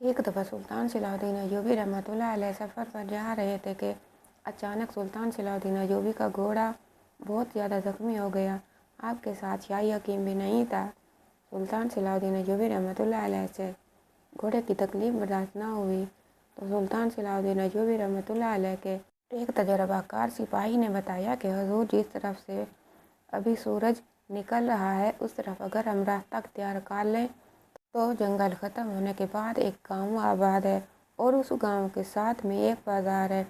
ایک دفعہ سلطان صلاح الدین ایوبی رحمۃ اللہ علیہ سفر پر جا رہے تھے کہ اچانک سلطان صلاح الدین ایوبی کا گھوڑا بہت زیادہ زخمی ہو گیا۔ آپ کے ساتھ شاہی حکیم بھی نہیں تھا۔ سلطان صلاح الدین ایوبی رحمۃ اللہ علیہ سے گھوڑے کی تکلیف برداشت نہ ہوئی تو سلطان صلاح الدین ایوبی رحمۃ اللہ علیہ کے ایک تجربہ کار سپاہی نے بتایا کہ حضور جس طرف سے ابھی سورج نکل رہا ہے اس طرف اگر ہم راستہ اختیار کر لیں تو جنگل ختم ہونے کے بعد ایک گاؤں آباد ہے اور اس گاؤں کے ساتھ میں ایک بازار ہے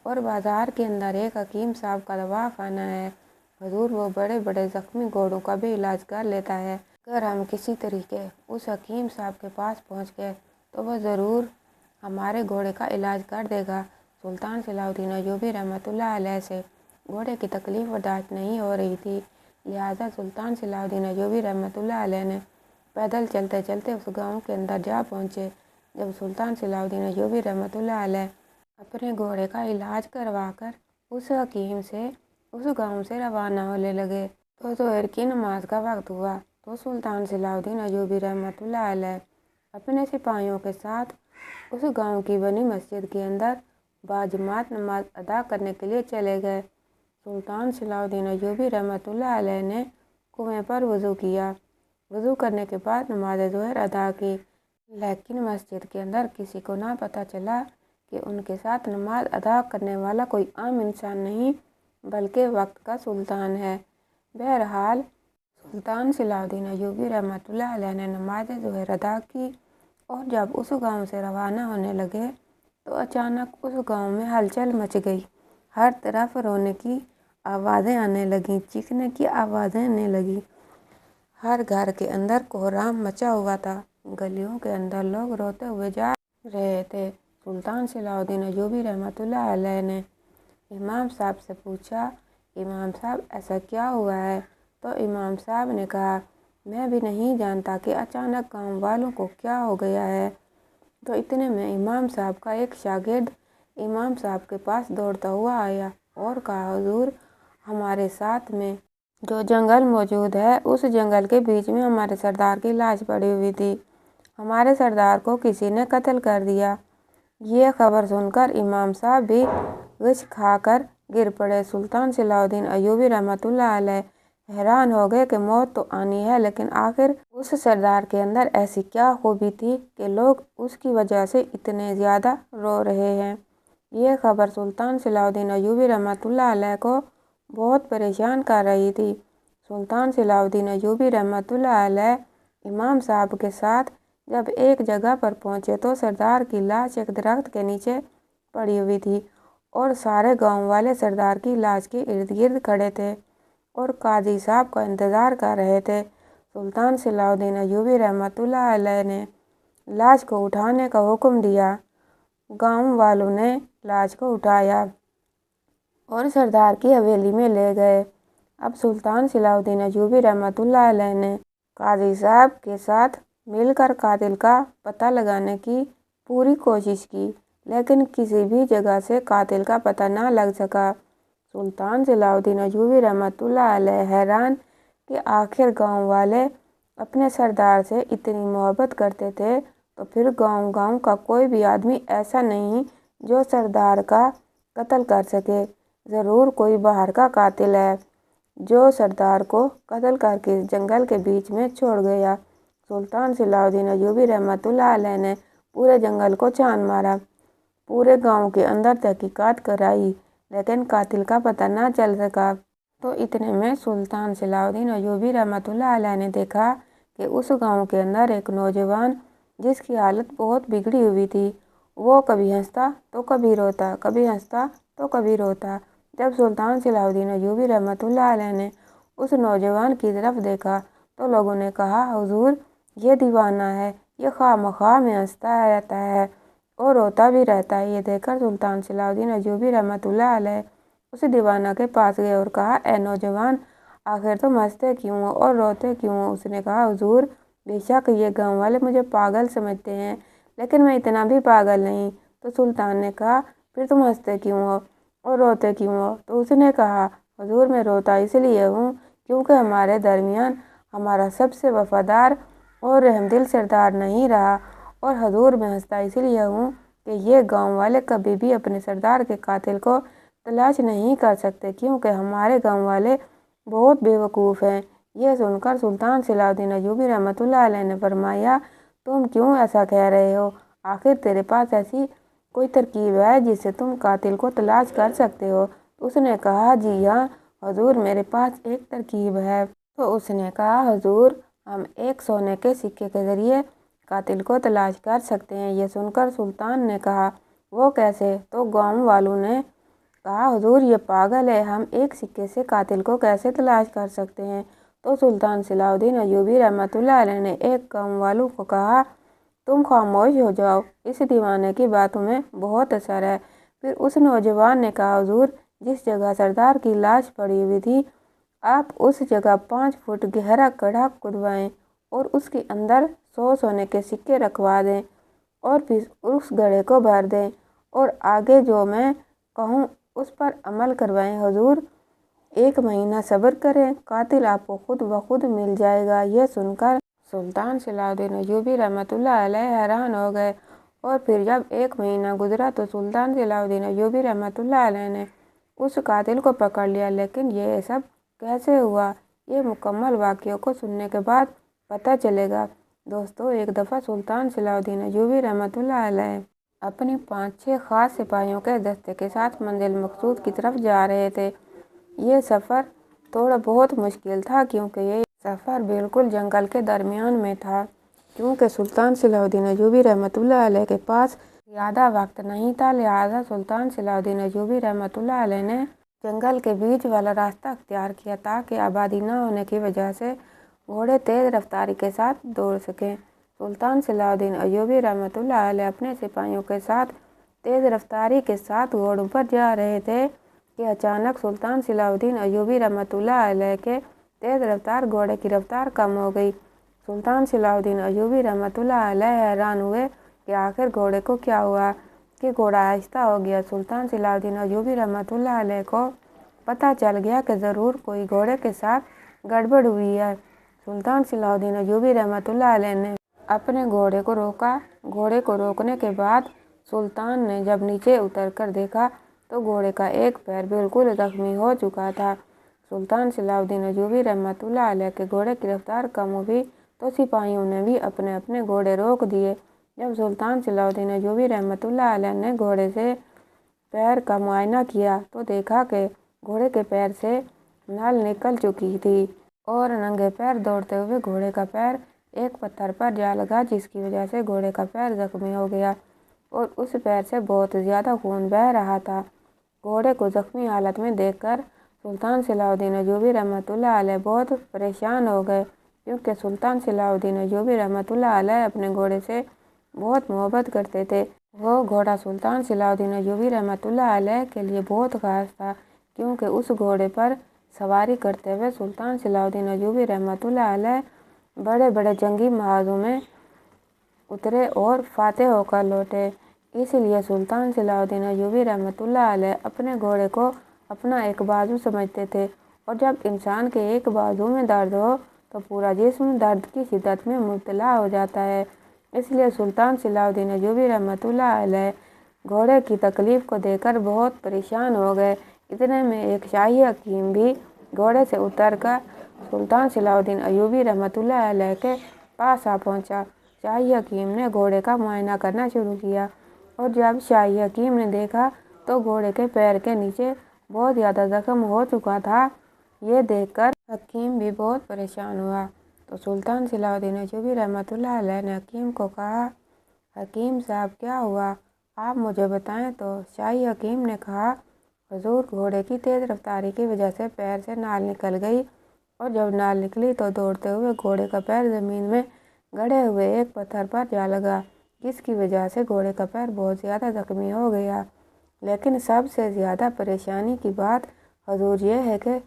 اور بازار کے اندر ایک حکیم صاحب کا دوا خانہ ہے۔ حضور وہ بڑے بڑے زخمی گھوڑوں کا بھی علاج کر لیتا ہے۔ اگر ہم کسی طریقے اس حکیم صاحب کے پاس پہنچ گئے تو وہ ضرور ہمارے گھوڑے کا علاج کر دے گا۔ سلطان صلاح الدین ایوبی رحمۃ اللہ علیہ سے گھوڑے کی تکلیف برداشت نہیں ہو رہی تھی، لہٰذا سلطان صلاح الدین ایوبی رحمۃ اللہ علیہ نے پیدل چلتے چلتے اس گاؤں کے اندر جا پہنچے۔ جب سلطان صلاح الدین ایوبی رحمۃ اللہ علیہ اپنے گھوڑے کا علاج کروا کر اس حکیم سے اس گاؤں سے روانہ ہونے لگے تو ظہر کی نماز کا وقت ہوا تو سلطان صلاح الدین ایوبی رحمۃ اللہ علیہ اپنے سپاہیوں کے ساتھ اس گاؤں کی بنی مسجد کے اندر باجماعت نماز ادا کرنے کے لیے چلے گئے۔ سلطان صلاح الدین ایوبی رحمۃ اللہ علیہ نے کنویں پر وضو کیا۔ وضو کرنے کے بعد نماز ظہر ادا کی، لیکن مسجد کے اندر کسی کو نہ پتہ چلا کہ ان کے ساتھ نماز ادا کرنے والا کوئی عام انسان نہیں بلکہ وقت کا سلطان ہے۔ بہرحال سلطان صلاح الدین ایوبی رحمۃ اللہ علیہ نے نماز ظہر ادا کی اور جب اس گاؤں سے روانہ ہونے لگے تو اچانک اس گاؤں میں ہلچل مچ گئی۔ ہر طرف رونے کی آوازیں آنے لگیں، چیخنے کی آوازیں آنے لگیں۔ ہر گھر کے اندر کوہرام مچا ہوا تھا، گلیوں کے اندر لوگ روتے ہوئے جا رہے تھے۔ سلطان صلاح الدین ایوبی رحمۃ اللہ علیہ نے امام صاحب سے پوچھا، امام صاحب ایسا کیا ہوا ہے؟ تو امام صاحب نے کہا، میں بھی نہیں جانتا کہ اچانک گاؤں والوں کو کیا ہو گیا ہے۔ تو اتنے میں امام صاحب کا ایک شاگرد امام صاحب کے پاس دوڑتا ہوا آیا اور کہا، حضور ہمارے ساتھ میں جو جنگل موجود ہے اس جنگل کے بیچ میں ہمارے سردار کی لاش پڑی ہوئی تھی، ہمارے سردار کو کسی نے قتل کر دیا۔ یہ خبر سن کر امام صاحب بھی غش کھا کر گر پڑے۔ سلطان صلاح الدین ایوبی رحمۃ اللہ علیہ حیران ہو گئے کہ موت تو آنی ہے لیکن آخر اس سردار کے اندر ایسی کیا خوبی تھی کہ لوگ اس کی وجہ سے اتنے زیادہ رو رہے ہیں۔ یہ خبر سلطان صلاح الدین ایوبی رحمۃ اللہ علیہ کو بہت پریشان کر رہی تھی۔ سلطان صلاح الدین ایوبی رحمۃ اللہ علیہ امام صاحب کے ساتھ جب ایک جگہ پر پہنچے تو سردار کی لاش ایک درخت کے نیچے پڑی ہوئی تھی اور سارے گاؤں والے سردار کی لاش کے ارد گرد کھڑے تھے اور قاضی صاحب کا انتظار کر رہے تھے۔ سلطان صلاح الدین ایوبی رحمۃ اللہ علیہ نے لاش کو اٹھانے کا حکم دیا۔ گاؤں والوں نے لاش کو اٹھایا اور سردار کی حویلی میں لے گئے۔ اب سلطان صلاح الدین ایوبی رحمۃ اللہ علیہ نے قاضی صاحب کے ساتھ مل کر قاتل کا پتہ لگانے کی پوری کوشش کی لیکن کسی بھی جگہ سے قاتل کا پتہ نہ لگ سکا۔ سلطان صلاح الدین ایوبی رحمۃ اللہ علیہ حیران کہ آخر گاؤں والے اپنے سردار سے اتنی محبت کرتے تھے تو پھر گاؤں کا کوئی بھی آدمی ایسا نہیں جو سردار کا قتل کر سکے، ضرور کوئی باہر کا قاتل ہے جو سردار کو قتل کر کے جنگل کے بیچ میں چھوڑ گیا۔ سلطان صلاح الدین ایوبی رحمۃ اللہ علیہ نے پورے جنگل کو چھان مارا، پورے گاؤں کے اندر تحقیقات کرائی لیکن قاتل کا پتہ نہ چل سکا۔ تو اتنے میں سلطان صلاح الدین ایوبی رحمۃ اللہ علیہ نے دیکھا کہ اس گاؤں کے اندر ایک نوجوان جس کی حالت بہت بگڑی ہوئی تھی، وہ کبھی ہنستا تو کبھی روتا، کبھی ہنستا تو کبھی روتا۔ جب سلطان صلاح الدین ایوبی رحمۃ اللہ علیہ نے اس نوجوان کی طرف دیکھا تو لوگوں نے کہا، حضور یہ دیوانہ ہے، یہ خواہ مخواہ میں ہنستا رہتا ہے اور روتا بھی رہتا ہے۔ یہ دیکھ کر سلطان صلاح الدین ایوبی رحمۃ اللہ علیہ اس دیوانہ کے پاس گئے اور کہا، اے نوجوان آخر تم ہنستے کیوں ہو اور روتے کیوں ہو؟ اس نے کہا، حضور بے شک یہ گاؤں والے مجھے پاگل سمجھتے ہیں لیکن میں اتنا بھی پاگل نہیں۔ تو سلطان نے کہا، پھر تم ہنستے کیوں ہو اور روتے کیوں ہو؟ تو اس نے کہا، حضور میں روتا اس لیے ہوں کیونکہ ہمارے درمیان ہمارا سب سے وفادار اور رحم دل سردار نہیں رہا اور حضور میں ہنستا اس لیے ہوں کہ یہ گاؤں والے کبھی بھی اپنے سردار کے قاتل کو تلاش نہیں کر سکتے، کیونکہ ہمارے گاؤں والے بہت بے وقوف ہیں۔ یہ سن کر سلطان صلاح الدین ایوبی رحمۃ اللہ علیہ نے فرمایا، تم کیوں ایسا کہہ رہے ہو؟ آخر تیرے پاس ایسی کوئی ترکیب ہے جس سے تم قاتل کو تلاش کر سکتے ہو؟ اس نے کہا، جی ہاں حضور، میرے پاس ایک ترکیب ہے۔ تو اس نے کہا، حضور ہم ایک سونے کے سکے کے ذریعے قاتل کو تلاش کر سکتے ہیں۔ یہ سن کر سلطان نے کہا، وہ کیسے؟ تو گاؤں والوں نے کہا، حضور یہ پاگل ہے، ہم ایک سکے سے قاتل کو کیسے تلاش کر سکتے ہیں؟ تو سلطان صلاح الدین ایوبی رحمۃ اللہ علیہ نے ایک گاؤں والوں کو کہا، تم خاموش ہو جاؤ، اس دیوانے کی باتوں میں بہت اثر ہے۔ پھر اس نوجوان نے کہا، حضور جس جگہ سردار کی لاش پڑی ہوئی تھی، آپ اس جگہ 5 فٹ گہرا گڑھا کھدوائیں اور اس کے اندر 100 سونے کے سکے رکھوا دیں اور پھر اس گڑھے کو بھر دیں اور آگے جو میں کہوں اس پر عمل کروائیں۔ حضور 1 مہینہ صبر کریں، قاتل آپ کو خود بخود مل جائے گا۔ یہ سن کر سلطان صلاح الدین ایوبی رحمۃ اللہ علیہ حیران ہو گئے، اور پھر جب 1 مہینہ گزرا تو سلطان صلاح الدین ایوبی رحمۃ اللہ علیہ نے اس قاتل کو پکڑ لیا۔ لیکن یہ سب کیسے ہوا، یہ مکمل واقعوں کو سننے کے بعد پتہ چلے گا۔ دوستو، ایک دفعہ سلطان صلاح الدین ایوبی رحمۃ اللہ علیہ اپنی 5-6 خاص سپاہیوں کے دستے کے ساتھ منزل مقصود کی طرف جا رہے تھے۔ یہ سفر تھوڑا بہت مشکل تھا، کیونکہ یہ سفر بالکل جنگل کے درمیان میں تھا۔ کیونکہ سلطان صلاح الدین ایوبی رحمۃ اللہ علیہ کے پاس زیادہ وقت نہیں تھا، لہٰذا سلطان صلاح الدین ایوبی رحمۃ اللہ علیہ نے جنگل کے بیچ والا راستہ اختیار کیا تاکہ آبادی نہ ہونے کی وجہ سے گھوڑے تیز رفتاری کے ساتھ دوڑ سکیں۔ سلطان صلاح الدین ایوبی رحمۃ اللہ علیہ اپنے سپاہیوں کے ساتھ تیز رفتاری کے ساتھ گھوڑوں پر جا رہے تھے کہ اچانک سلطان صلاح الدین ایوبی رحمۃ اللہ علیہ کے تیز رفتار گھوڑے کی رفتار کم ہو گئی۔ سلطان صلاح الدین ایوبی رحمۃ اللہ علیہ حیران ہوئے کہ آخر گھوڑے کو کیا ہوا کہ گھوڑا آہستہ ہو گیا۔ سلطان صلاح الدین ایوبی رحمۃ اللہ علیہ کو پتہ چل گیا کہ ضرور کوئی گھوڑے کے ساتھ گڑبڑ ہوئی ہے۔ سلطان صلاح الدین ایوبی رحمۃ اللہ علیہ نے اپنے گھوڑے کو روکا۔ گھوڑے کو روکنے کے بعد سلطان نے جب نیچے اتر کر دیکھا تو گھوڑے کا ایک پیر بالکل زخمی ہو چکا تھا۔ سلطان صلاح الدین ایوبی رحمۃ اللہ علیہ کے گھوڑے کی رفتار کم ہوئی تو سپاہیوں نے بھی اپنے اپنے گھوڑے روک دیے۔ جب سلطان صلاح الدین ایوبی رحمۃ اللہ علیہ نے گھوڑے سے پیر کا معائنہ کیا تو دیکھا کہ گھوڑے کے پیر سے نال نکل چکی تھی اور ننگے پیر دوڑتے ہوئے گھوڑے کا پیر ایک پتھر پر جا لگا، جس کی وجہ سے گھوڑے کا پیر زخمی ہو گیا اور اس پیر سے بہت زیادہ خون بہہ رہا تھا۔ گھوڑے کو زخمی حالت میں دیکھ کر سلطان صلاح الدین ایوبی رحمۃ اللہ علیہ بہت پریشان ہو گئے، کیونکہ سلطان صلاح الدین ایوبی رحمۃ اللہ علیہ اپنے گھوڑے سے بہت محبت کرتے تھے۔ وہ گھوڑا سلطان صلاح الدین ایوبی رحمۃ اللہ علیہ کے لیے بہت خاص تھا، کیونکہ اس گھوڑے پر سواری کرتے ہوئے سلطان صلاح الدین ایوبی رحمۃ اللہ علیہ بڑے بڑے جنگی محاذوں میں اترے اور فاتح ہو کر لوٹے۔ اس لیے سلطان صلاح الدین ایوبی رحمۃ اللہ علیہ اپنے گھوڑے کو اپنا ایک بازو سمجھتے تھے، اور جب انسان کے ایک بازو میں درد ہو تو پورا جسم درد کی شدت میں مبتلا ہو جاتا ہے۔ اس لیے سلطان صلاح الدین ایوبی رحمۃ اللہ علیہ گھوڑے کی تکلیف کو دیکھ کر بہت پریشان ہو گئے۔ اتنے میں ایک شاہی حکیم بھی گھوڑے سے اتر کر سلطان صلاح الدین ایوبی رحمۃ اللہ علیہ کے پاس آ پہنچا۔ شاہی حکیم نے گھوڑے کا معائنہ کرنا شروع کیا، اور جب شاہی حکیم نے دیکھا تو گھوڑے کے پیر کے نیچے بہت زیادہ زخم ہو چکا تھا۔ یہ دیکھ کر حکیم بھی بہت پریشان ہوا، تو سلطان صلاح الدین ایوبی رحمۃ اللہ علیہ نے حکیم کو کہا، حکیم صاحب کیا ہوا، آپ مجھے بتائیں۔ تو شاہی حکیم نے کہا، حضور گھوڑے کی تیز رفتاری کی وجہ سے پیر سے نال نکل گئی، اور جب نال نکلی تو دوڑتے ہوئے گھوڑے کا پیر زمین میں گڑے ہوئے ایک پتھر پر جا لگا، جس کی وجہ سے گھوڑے کا پیر بہت زیادہ زخمی ہو گیا۔ لیکن سب سے زیادہ پریشانی کی بات حضور یہ ہے کہ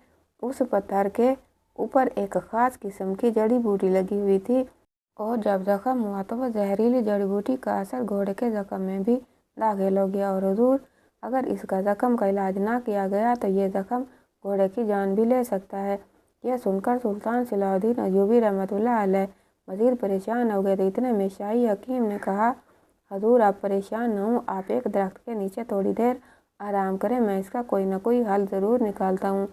اس پتھر کے اوپر ایک خاص قسم کی جڑی بوٹی لگی ہوئی تھی، اور جب زخم ہوا تو وہ زہریلی جڑی بوٹی کا اثر گھوڑے کے زخم میں بھی داخل ہو گیا، اور حضور اگر اس کا زخم کا علاج نہ کیا گیا تو یہ زخم گھوڑے کی جان بھی لے سکتا ہے۔ یہ سن کر سلطان صلاح الدین ایوبی رحمۃ اللہ علیہ मज़ीद परेशान हो गए। तो इतने में शाही हकीम ने कहा, हजूर आप परेशान न हो, आप एक दरख्त के नीचे थोड़ी देर आराम करें, मैं इसका कोई ना कोई हल ज़रूर निकालता हूँ।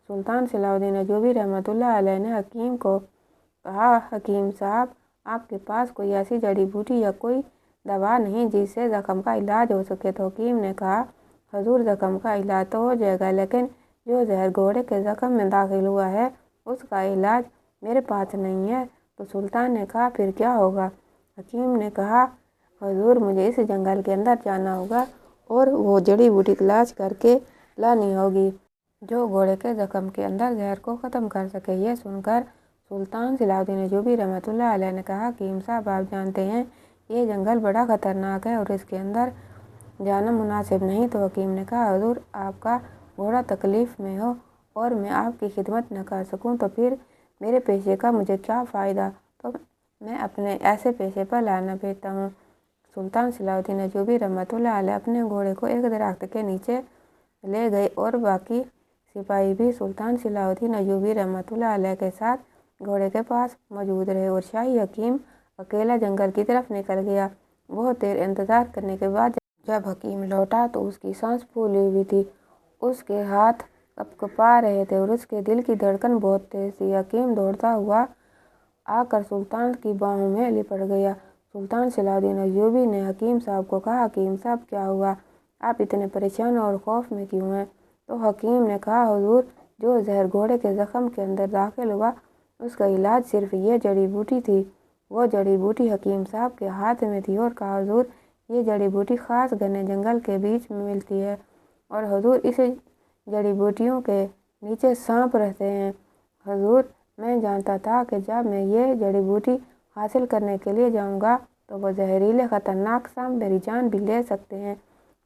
सुल्तान सलाहुद्दीन अय्यूबी रहमतुल्लाह अलैह ने हकीम को कहा, हकीम साहब आपके पास कोई ऐसी जड़ी बूटी या कोई दवा नहीं जिससे ज़ख्म का इलाज हो सके? तो हकीम ने कहा, हजूर ज़ख्म का इलाज तो हो जाएगा, लेकिन जो जहर घोड़े के ज़ख्म में दाखिल हुआ है उसका इलाज मेरे पास नहीं है। तो सुल्तान ने कहा, फिर क्या होगा? हकीम ने कहा, हजूर मुझे इस जंगल के अंदर जाना होगा और वो जड़ी बूटी तलाश करके लानी होगी जो घोड़े के ज़ख्म के अंदर जहर को ख़त्म कर सके। ये सुनकर सुल्तान सलाहुद्दीन अय्यूबी रहमतुल्लाह अलैह ने कहा, हकीम साहब आप जानते हैं ये जंगल बड़ा ख़तरनाक है और इसके अंदर जाना मुनासिब नहीं। तो हकीम ने कहा, हजूर आपका घोड़ा तकलीफ़ में हो और मैं आपकी खिदमत न कर सकूं तो फिर मेरे पेशे का मुझे क्या फ़ायदा? तो मैं अपने ऐसे पेशे पर लाना भेजता हूँ। सुल्तान सलाहुद्दीन अय्यूबी रहमतुल्लाह अलैह अपने घोड़े को एक दरख्त के नीचे ले गए और बाकी सिपाही भी सुल्तान सलाहुद्दीन अय्यूबी रहमतुल्लाह अलैह के साथ घोड़े के पास मौजूद रहे और शाही हकीम अकेला जंगल की तरफ निकल गया। बहुत देर इंतज़ार करने के बाद जब हकीम लौटा तो उसकी सांस फूली हुई थी, उसके हाथ कँपा रहे थे और उसके दिल की धड़कन बहुत तेज़ थी। हकीम दौड़ता हुआ आकर सुल्तान की बाहों में लिपट गया। सुल्तान सलाहुद्दीन अय्यूबी ने हकीम साहब को कहा, हकीम साहब क्या हुआ? आप इतने परेशान और खौफ में क्यों हैं? तो हकीम ने कहा, हुजूर जो जहर घोड़े के ज़ख्म के अंदर दाखिल हुआ उसका इलाज सिर्फ ये जड़ी बूटी थी। वो जड़ी बूटी हकीम साहब के हाथ में थी और कहा, हुजूर ये जड़ी बूटी ख़ास घने जंगल के बीच में मिलती है और हुजूर इस जड़ी बूटियों के नीचे सांप रहते हैं। हुजूर मैं जानता था कि जब मैं ये जड़ी बूटी हासिल करने के लिए जाऊंगा तो वो जहरीले ख़तरनाक सांप मेरी जान भी ले सकते हैं,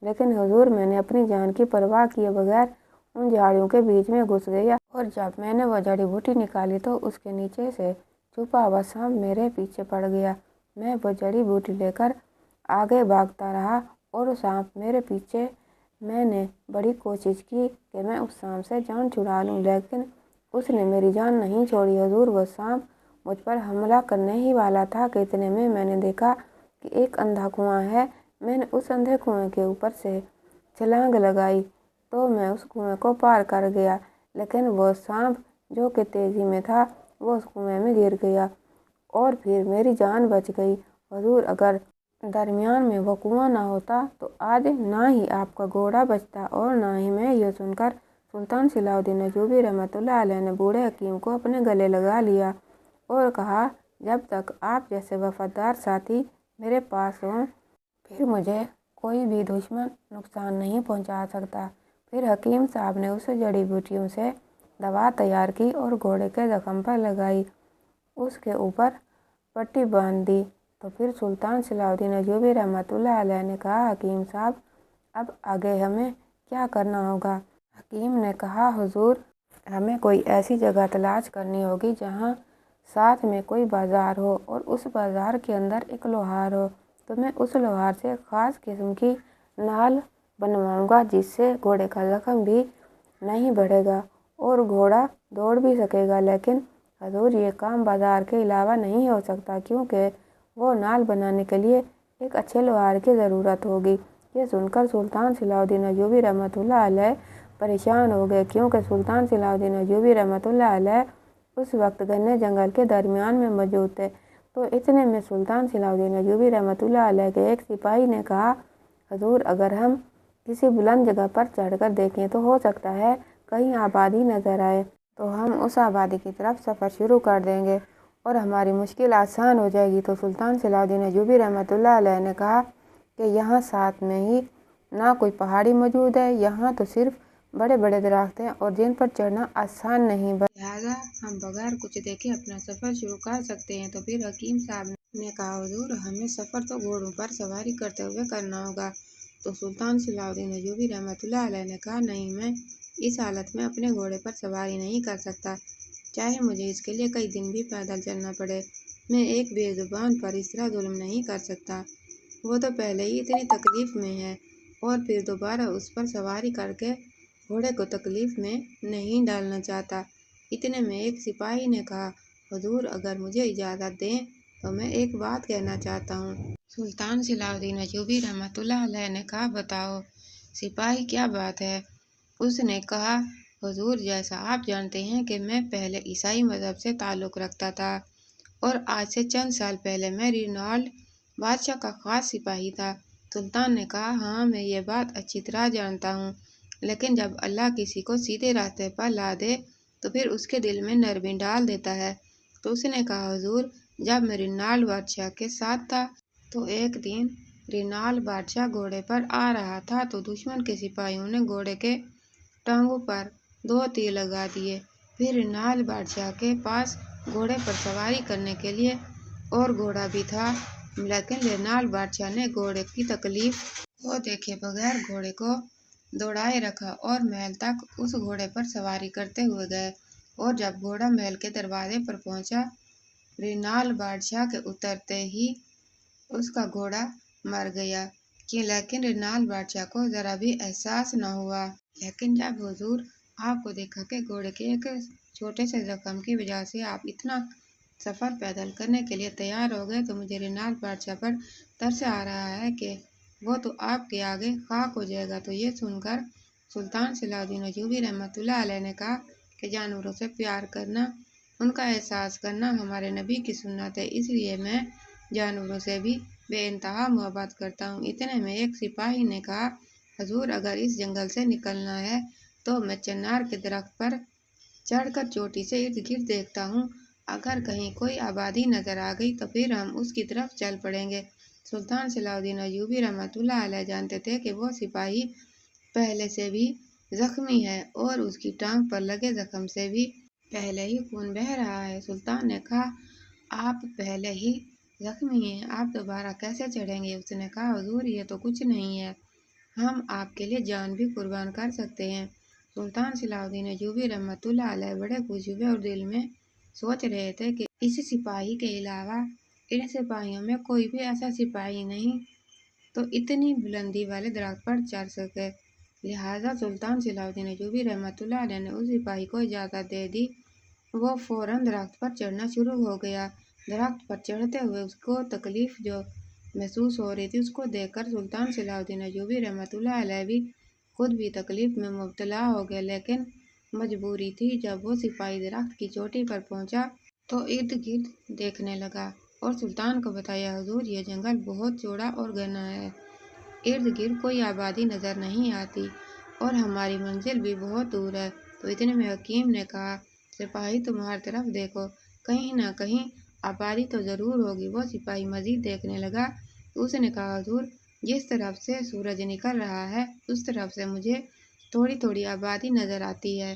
लेकिन हुजूर मैंने अपनी जान की परवाह किए बगैर उन झाड़ियों के बीच में घुस गया और जब मैंने वह जड़ी बूटी निकाली तो उसके नीचे से छुपा हुआ सांप मेरे पीछे पड़ गया। मैं वो जड़ी बूटी लेकर आगे भागता रहा और सांप मेरे पीछे। मैंने बड़ी कोशिश की कि मैं उस सांप से जान छुड़ा लूँ, लेकिन उसने मेरी जान नहीं छोड़ी। हुजूर वो सांप मुझ पर हमला करने ही वाला था कि इतने में मैंने देखा कि एक अंधा कुआं है। मैंने उस अंधे कुएं के ऊपर से छलांग लगाई तो मैं उस कुएं को पार कर गया, लेकिन वो सांप जो कि तेज़ी में था वो उस कुएं में गिर गया और फिर मेरी जान बच गई। हुजूर अगर दरमियान में वो कुआं ना होता तो आज ना ही आपका घोड़ा बचता और ना ही मैं। यह सुनकर सुल्तान सलाहुद्दीन अय्यूबी रहमतुल्लाह अलैह ने बूढ़े हकीम को अपने गले लगा लिया और कहा, जब तक आप जैसे वफादार साथी मेरे पास हों फिर मुझे कोई भी दुश्मन नुकसान नहीं पहुंचा सकता। फिर हकीम साहब ने उस जड़ी बूटियों से दवा तैयार की और घोड़े के ज़ख्म पर लगाई, उसके ऊपर पट्टी बांध दी। तो फिर सुल्तान सलाहुद्दीन अय्यूबी रहमतुल्लाह अलैह ने कहा, हकीम साहब अब आगे हमें क्या करना होगा? हकीम ने कहा, हुजूर हमें कोई ऐसी जगह तलाश करनी होगी जहाँ साथ में कोई बाज़ार हो और उस बाज़ार के अंदर एक लोहार हो। तो मैं उस लोहार से ख़ास किस्म की नाल बनवाऊंगा जिससे घोड़े का ज़ख्म भी नहीं बढ़ेगा और घोड़ा दौड़ भी सकेगा। लेकिन हजूर ये काम बाज़ार के अलावा नहीं हो सकता क्योंकि वो नाल बनाने के लिए एक अच्छे लोहार की ज़रूरत होगी। ये सुनकर सुल्तान सलाहुद्दीन अय्यूबी रहमतुल्लाह अलैह परेशान हो गए क्योंकि सुल्तान सलाहुद्दीन अय्यूबी रहमतुल्लाह अलैह उस वक्त घने जंगल के दरमियान में मौजूद थे। तो इतने में सुल्तान सलाहुद्दीन अय्यूबी रहमतुल्लाह अलैह के एक सिपाही ने कहा, हजूर अगर हम किसी बुलंद जगह पर चढ़कर देखें तो हो सकता है कहीं आबादी नज़र आए, तो हम उस आबादी की तरफ सफ़र शुरू कर देंगे और हमारी मुश्किल आसान हो जाएगी। तो सुल्तान सलाहुद्दीन अय्यूबी रहमतुल्लाह अलैह ने कहा कि यहाँ साथ में ही ना कोई पहाड़ी मौजूद है, यहाँ तो सिर्फ बड़े बड़े दरख्त हैं और जिन पर चढ़ना आसान नहीं, लिहाजा हम बगैर कुछ देखे अपना सफ़र शुरू कर सकते हैं। तो फिर हकीम साहब ने कहा, हुजूर हमें सफ़र तो घोड़ों पर सवारी करते हुए करना होगा। तो सुल्तान सलाहुद्दीन अय्यूबी रहमतुल्लाह अलैह ने कहा, नहीं मैं इस हालत में अपने घोड़े पर सवारी नहीं कर सकता, चाहे मुझे इसके लिए कई दिन भी पैदल चलना पड़े। मैं एक बेज़ुबान पर इस तरह जुल्म नहीं कर सकता, वो तो पहले ही इतनी तकलीफ़ में है और फिर दोबारा उस पर सवारी करके घोड़े को तकलीफ़ में नहीं डालना चाहता। इतने में एक सिपाही ने कहा, हुजूर अगर मुझे इजाज़त दें تو میں ایک بات کہنا چاہتا ہوں۔ سلطان صلاح الدین ایوبی رحمۃ اللہ علیہ نے کہا، بتاؤ سپاہی کیا بات ہے؟ اس نے کہا، حضور جیسا آپ جانتے ہیں کہ میں پہلے عیسائی مذہب سے تعلق رکھتا تھا اور آج سے چند سال پہلے میں رینالڈ بادشاہ کا خاص سپاہی تھا۔ سلطان نے کہا، ہاں میں یہ بات اچھی طرح جانتا ہوں، لیکن جب اللہ کسی کو سیدھے راستے پر لا دے تو پھر اس کے دل میں نرمی ڈال دیتا ہے۔ تو اس نے کہا، حضور جب میں رینالڈ بادشاہ کے ساتھ تھا تو ایک دن رینالڈ بادشاہ گھوڑے پر آ رہا تھا تو دشمن کے سپاہیوں نے گھوڑے کے ٹانگوں پر 2 تیر لگا دیے۔ پھر رینالڈ بادشاہ کے پاس گھوڑے پر سواری کرنے کے لیے اور گھوڑا بھی تھا، لیکن رینالڈ بادشاہ نے گھوڑے کی تکلیف کو دیکھے بغیر گھوڑے کو دوڑائے رکھا اور محل تک اس گھوڑے پر سواری کرتے ہوئے گئے، اور جب گھوڑا محل کے دروازے پر پہنچا، رینالڈ بادشاہ کے اترتے ہی اس کا گھوڑا مر گیا، لیکن رینالڈ بادشاہ کو ذرا بھی احساس نہ ہوا۔ لیکن جب حضور آپ کو دیکھا کہ گھوڑے کے ایک چھوٹے سے زخم کی وجہ سے آپ اتنا سفر پیدل کرنے کے لیے تیار ہو گئے تو مجھے رینالڈ بادشاہ پر ترس آ رہا ہے کہ وہ تو آپ کے آگے خاک ہو جائے گا۔ تو یہ سن کر سلطان صلاح الدین ایوبی رحمۃ اللہ علیہ نے کہا کہ جانوروں سے پیار کرنا، ان کا احساس کرنا ہمارے نبی کی سنت ہے، اس لیے میں جانوروں سے بھی بے انتہا محبت کرتا ہوں۔ اتنے میں ایک سپاہی نے کہا، حضور اگر اس جنگل سے نکلنا ہے تو میں چنار کے درخت پر چڑھ کر چوٹی سے ارد گرد دیکھتا ہوں، اگر کہیں کوئی آبادی نظر آ گئی تو پھر ہم اس کی طرف چل پڑیں گے۔ سلطان صلاح الدین ایوبی رحمۃ اللہ علیہ جانتے تھے کہ وہ سپاہی پہلے سے بھی زخمی ہے اور اس کی ٹانگ پر لگے زخم سے بھی پہلے ہی خون بہہ رہا ہے۔ سلطان نے کہا، آپ پہلے ہی زخمی ہیں، آپ دوبارہ کیسے چڑھیں گے؟ اس نے کہا، حضور یہ تو کچھ نہیں ہے، ہم آپ کے لیے جان بھی قربان کر سکتے ہیں۔ سلطان صلاح الدین ایوبی رحمۃ اللہ علیہ بڑے خوش ہوئے اور دل میں سوچ رہے تھے کہ اس سپاہی کے علاوہ ان سپاہیوں میں کوئی بھی ایسا سپاہی نہیں تو اتنی بلندی والے درخت پر چڑھ سکے۔ لہٰذا سلطان صلاح الدین ایوبی رحمۃ اللہ علیہ نے اس سپاہی کو اجازت دے دی۔ وہ فوراً درخت پر چڑھنا شروع ہو گیا۔ درخت پر چڑھتے ہوئے اس کو تکلیف جو محسوس ہو رہی تھی اس کو دیکھ کر سلطان صلاح الدین ایوبی رحمۃ اللہ علیہ بھی خود بھی تکلیف میں مبتلا ہو گئے، لیکن مجبوری تھی۔ جب وہ سپاہی درخت کی چوٹی پر پہنچا تو ارد گرد دیکھنے لگا اور سلطان کو بتایا، حضور یہ جنگل بہت چوڑا اور گھنا ہے، ارد گرد کوئی آبادی نظر نہیں آتی اور ہماری منزل بھی بہت دور ہے۔ تو اتنے میں حکیم نے کہا، سپاہی تم ہر طرف دیکھو، کہیں نہ کہیں آبادی تو ضرور ہوگی۔ وہ سپاہی مزید دیکھنے لگا تو اس نے کہا، حضور جس طرف سے سورج نکل رہا ہے اس طرف سے مجھے تھوڑی تھوڑی آبادی نظر آتی ہے،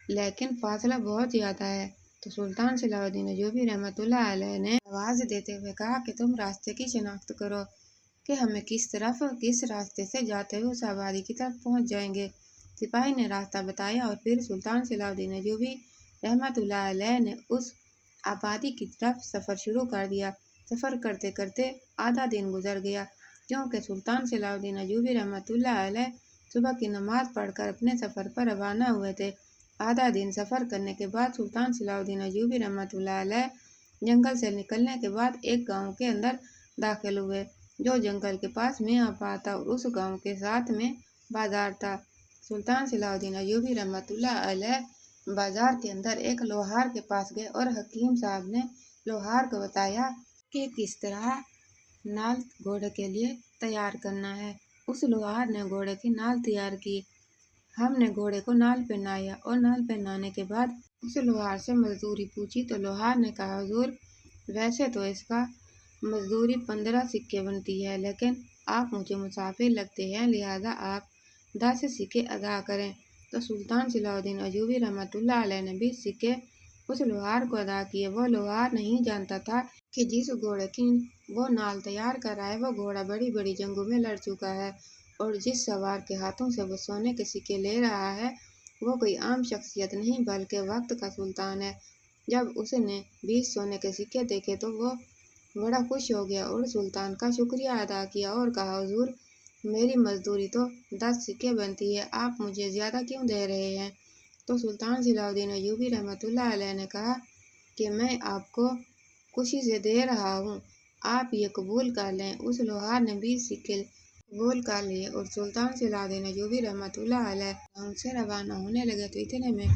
لیکن فاصلہ بہت زیادہ ہے۔ تو سلطان صلاح الدین ایوبی رحمۃ اللہ علیہ نے آواز دیتے ہوئے کہا کہ تم راستے کی شناخت کرو کہ ہمیں کس راستے سے جاتے ہوئے اس آبادی کی طرف پہنچ جائیں گے۔ سپاہی نے راستہ بتایا اور پھر سلطان صلاح الدین ایوبی رحمۃ اللہ علیہ نے اس آبادی کی طرف سفر شروع کر دیا۔ سفر کرتے کرتے آدھا دن گزر گیا، کیونکہ سلطان صلاح الدین ایوبی رحمۃ اللہ علیہ صبح کی نماز پڑھ کر اپنے سفر پر روانہ ہوئے تھے۔ آدھا دن سفر کرنے کے بعد سلطان صلاح الدین ایوبی رحمۃ اللہ علیہ جنگل سے نکلنے کے بعد ایک گاؤں کے اندر داخل ہوئے جو جنگل کے پاس میاں تھا اور اس گاؤں کے ساتھ میں بازار تھا۔ سلطان صلاح الدین ایوبی رحمۃ اللہ علیہ بازار کے اندر ایک لوہار کے پاس گئے اور حکیم صاحب نے لوہار کو بتایا کہ کس طرح نال گھوڑے کے لیے تیار کرنا ہے۔ اس لوہار نے گھوڑے کی نال تیار کی۔ ہم نے گھوڑے کو نال پہنایا اور نال پہنانے کے بعد اس لوہار سے مزدوری پوچھی تو لوہار نے کہا، حضور ویسے تو اس کا مزدوری 15 سکے بنتی ہے، لیکن آپ مجھے مسافر لگتے ہیں، لہٰذا آپ 10 سکے ادا کریں۔ تو سلطان صلاح الدین ایوبی رحمۃ اللہ علیہ نے 20 سکے اس لوہار کو ادا کیے۔ وہ لوہار نہیں جانتا تھا کہ جس گھوڑے کی وہ نال تیار کر رہا ہے وہ گھوڑا بڑی بڑی جنگوں میں لڑ چکا ہے اور جس سوار کے ہاتھوں سے وہ سونے کے سکے لے رہا ہے وہ کوئی عام شخصیت نہیں بلکہ وقت کا سلطان ہے۔ جب اس نے 20 سونے کے سکے دیکھے تو وہ بڑا خوش ہو گیا اور سلطان کا شکریہ ادا کیا اور کہا، حضور میری مزدوری تو 10 سکے بنتی ہے، آپ مجھے زیادہ کیوں دے رہے ہیں؟ تو سلطان صلاح الدین ایوبی رحمۃ اللہ علیہ نے کہا کہ میں آپ کو खुशी से दे रहा हूँ, आप ये कबूल कर लें। उस लोहार ने 20 सिक्के कबूल कर लिए और सुल्तान सलाहुद्दीन अय्यूबी रहमतुल्लाह अलैह गाँव से रवाना होने लगे तो इतने में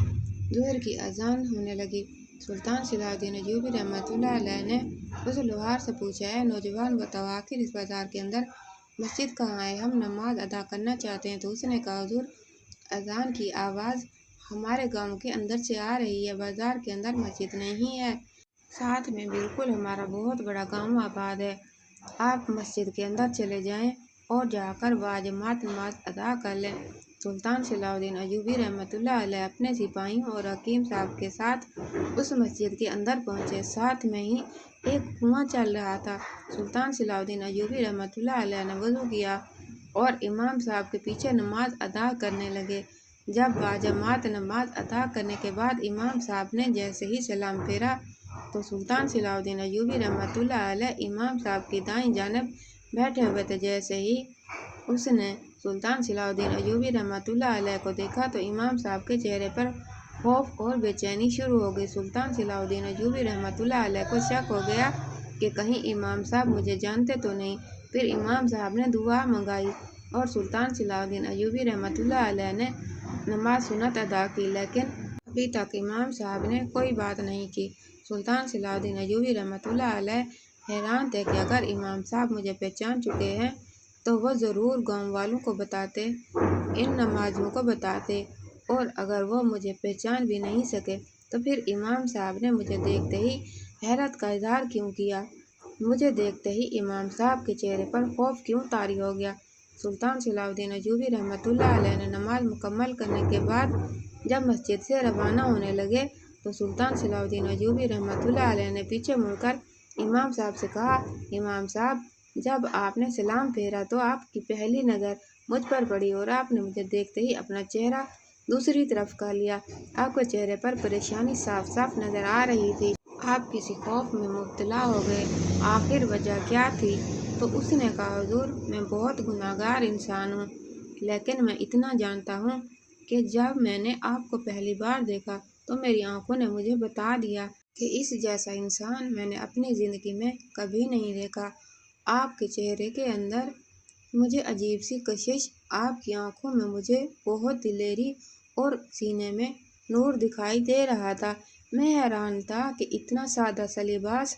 ज़ोहर की अजान होने लगी। सुल्तान सलाहुद्दीन अय्यूबी रहमतुल्लाह अलैह ने उस लोहार से पूछा, है नौजवान, बताओ आखिर इस बाजार के अंदर मस्जिद कहाँ है, हम नमाज अदा करना चाहते हैं। तो उसने कहा, हुजूर, अजान की आवाज़ हमारे गांव के अंदर से आ रही है, बाजार के अंदर मस्जिद नहीं है, साथ में बिल्कुल हमारा बहुत बड़ा गांव आबाद है। आप मस्जिद के अंदर चले जाएं और जाकर बाजमात नमाज अदा कर लें। सुल्तान सलाहुद्दीन अय्यूबी रहमतुल्लाह अलैह अपने सिपाहियों और हकीम साहब के साथ उस मस्जिद के अंदर पहुंचे। साथ में ही एक कुआं चल रहा था। सुल्तान सलाहुद्दीन अय्यूबी रहमतुल्लाह अलैह ने वज़ू किया और इमाम साहब के पीछे नमाज अदा करने लगे। जब बाजमात नमाज अदा करने के बाद इमाम साहब ने जैसे ही सलाम फेरा तो सुल्तान सलाहुद्दीन अय्यूबी रहमतुल्लाह अलैह इमाम साहब की दाईं जानिब बैठे हुए थे। जैसे ही उसने सुल्तान सलाहुद्दीन अय्यूबी रहमतुल्लाह अलैह को देखा तो इमाम साहब के चेहरे पर खौफ और बेचैनी शुरू हो गई। सुल्तान सलाहुद्दीन अय्यूबी रहमतुल्लाह अलैह को शक हो गया कि कहीं इमाम साहब मुझे जानते तो नहीं। फिर इमाम साहब ने दुआ मंगाई और सुल्तान सलाहुद्दीन अय्यूबी रहमतुल्लाह अलैह ने नमाज सुन्नत अदा की, लेकिन अभी तक इमाम साहब ने कोई बात नहीं की। सुल्तान सलाहुद्दीन अय्यूबी रहमतुल्लाह अलैह हैरान थे कि अगर इमाम साहब मुझे पहचान चुके हैं तो वो ज़रूर गांव वालों को बताते, इन नमाजियों को बताते, और अगर वो मुझे पहचान भी नहीं सके तो फिर इमाम साहब ने मुझे देखते ही हैरत का इजहार क्यों किया, मुझे देखते ही इमाम साहब के चेहरे पर खौफ क्यों तारी हो गया। सुल्तान सलाहुद्दीन अय्यूबी रहमतुल्लाह अलैह ने नमाज मुकम्मल करने के बाद जब मस्जिद से रवाना होने लगे तो सुल्तान सलाहुद्दीन अय्यूबी रहमतुल्लाह अलैह ने पीछे मुड़कर इमाम साहब से कहा, इमाम साहब, जब आपने सलाम फेरा तो आपकी पहली नज़र मुझ पर पड़ी और आपने मुझे देखते ही अपना चेहरा दूसरी तरफ कर लिया। आपके चेहरे पर परेशानी साफ साफ नजर आ रही थी। आप किसी खौफ में मुब्तला हो गए, आखिर वजह क्या थी? तो उसने कहा, हुजूर, मैं बहुत गुनाहगार इंसान हूँ, लेकिन मैं इतना जानता हूँ कि जब मैंने आपको पहली बार देखा तो मेरी आंखों ने मुझे बता दिया कि इस जैसा इंसान मैंने अपनी ज़िंदगी में कभी नहीं देखा। आपके चेहरे के अंदर मुझे अजीब सी कशिश, आपकी आंखों में मुझे बहुत दिलेरी और सीने में नूर दिखाई दे रहा था। मैं हैरान था कि इतना सादा सा लिबास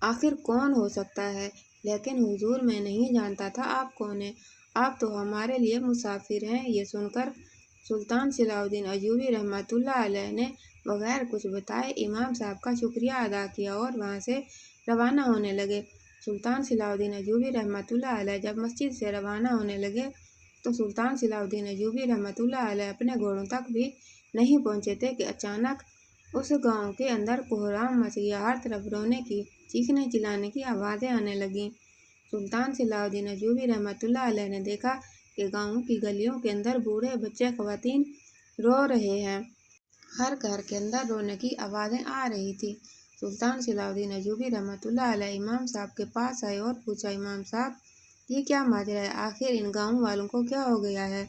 आखिर कौन हो सकता है, लेकिन हुजूर, मैं नहीं जानता था आप कौन हैं। आप तो हमारे लिए मुसाफिर हैं। ये सुनकर सुल्तान सलाहुद्दीन अय्यूबी रहमतुल्लाह अलैह ने बगैर कुछ बताए इमाम साहब का शुक्रिया अदा किया और वहाँ से रवाना होने लगे। सुल्तान सलाहुद्दीन अय्यूबी रहमतुल्लाह अलैह जब मस्जिद से रवाना होने लगे तो सुल्तान सलाहुद्दीन अय्यूबी रहमतुल्लाह अलैह अपने घोड़ों तक भी नहीं पहुँचे थे कि अचानक उस गांव के अंदर कोहराम मच गया। हर तरफ रोने की, चीखने चिल्लाने की आवाज़ें आने लगीं। सुल्तान सलाहुद्दीन अय्यूबी रहमतुल्लाह अलैह ने देखा कि गाँव की गलियों के अंदर बूढ़े, बच्चे, ख़वातीन रो रहे हैं। हर घर के अंदर रोने की आवाज़ें आ रही थी। सुल्तान सलाहुद्दीन अय्यूबी रहमतुल्लाह अलैह इमाम साहब के पास आए और पूछा, इमाम साहब, ये क्या माजरा है, आखिर इन गाँव वालों को क्या हो गया है?